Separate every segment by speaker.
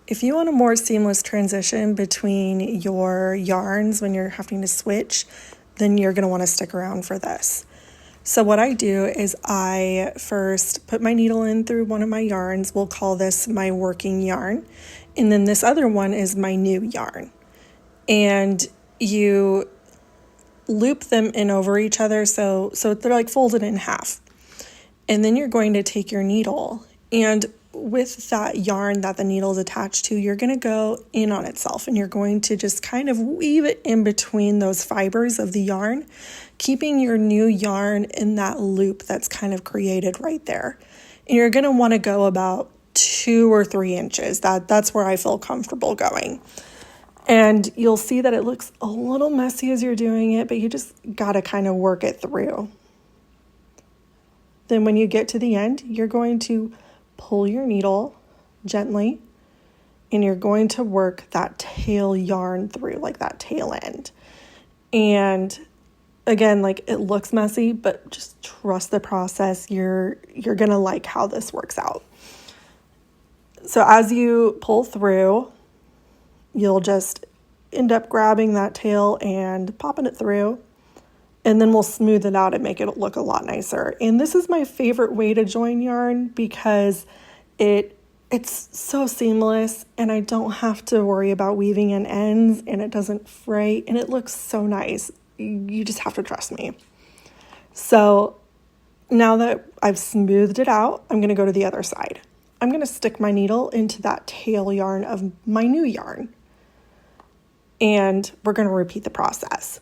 Speaker 1: If you want a more seamless transition between your yarns when you're having to switch, then you're going to want to stick around for this. So what I do is I first put my needle in through one of my yarns. We'll call this my working yarn. And then this other one is my new yarn. And you loop them in over each other so they're like folded in half. And then you're going to take your needle, and with that yarn that the needle is attached to, you're going to go in on itself, and you're going to just kind of weave it in between those fibers of the yarn, keeping your new yarn in that loop that's kind of created right there. And you're going to want to go about 2 or 3 inches. That's where I feel comfortable going. And you'll see that it looks a little messy as you're doing it, but you just got to kind of work it through. Then when you get to the end, you're going to pull your needle gently, and you're going to work that tail yarn through, like that tail end. And again, like, it looks messy, but just trust the process. You're going to like how this works out. So as you pull through, you'll just end up grabbing that tail and popping it through, and then we'll smooth it out and make it look a lot nicer. And this is my favorite way to join yarn because it's so seamless, and I don't have to worry about weaving in ends, and it doesn't fray, and it looks so nice. You just have to trust me. So now that I've smoothed it out, I'm going to go to the other side. I'm going to stick my needle into that tail yarn of my new yarn, and we're going to repeat the process.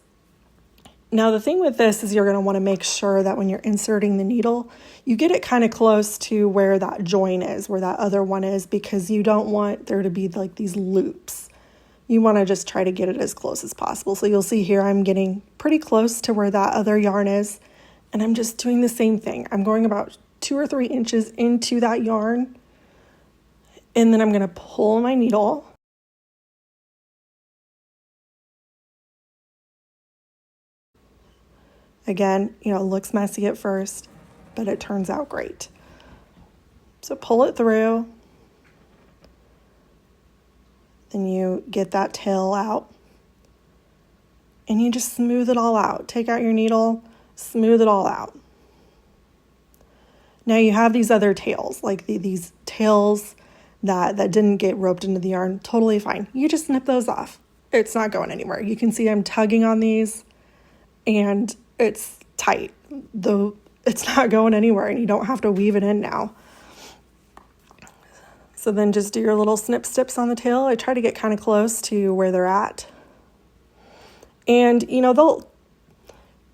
Speaker 1: Now, the thing with this is you're going to want to make sure that when you're inserting the needle, you get it kind of close to where that join is, where that other one is, because you don't want there to be like these loops. You want to just try to get it as close as possible. So you'll see here I'm getting pretty close to where that other yarn is, and I'm just doing the same thing. I'm going about 2 or 3 inches into that yarn, and then I'm going to pull my needle. Again, it looks messy at first, but it turns out great. So pull it through. Then you get that tail out, and you just smooth it all out. Take out your needle, smooth it all out. Now you have these other tails, like these tails that didn't get roped into the yarn. Totally fine. You just snip those off. It's not going anywhere. You can see I'm tugging on these, and it's tight, though it's not going anywhere, and you don't have to weave it in now. So then just do your little snip snips on the tail. I try to get kind of close to where they're at. And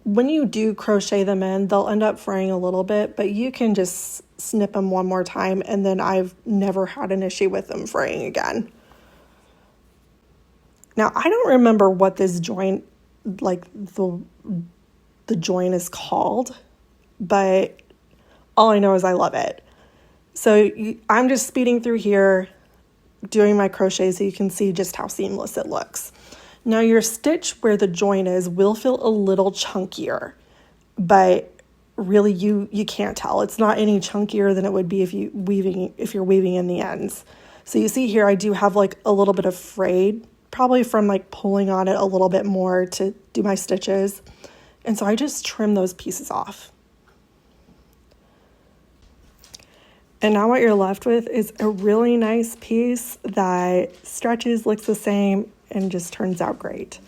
Speaker 1: when you do crochet them in, they'll end up fraying a little bit, but you can just snip them one more time, and then I've never had an issue with them fraying again. Now, I don't remember what this joint, like the join is called, but all I know is I love it. So I'm just speeding through here, doing my crochet so you can see just how seamless it looks. Now your stitch where the join is will feel a little chunkier, but really you can't tell. It's not any chunkier than it would be if you're weaving in the ends. So you see here I do have like a little bit of frayed, probably from like pulling on it a little bit more to do my stitches. And so I just trim those pieces off. And now what you're left with is a really nice piece that stretches, looks the same, and just turns out great.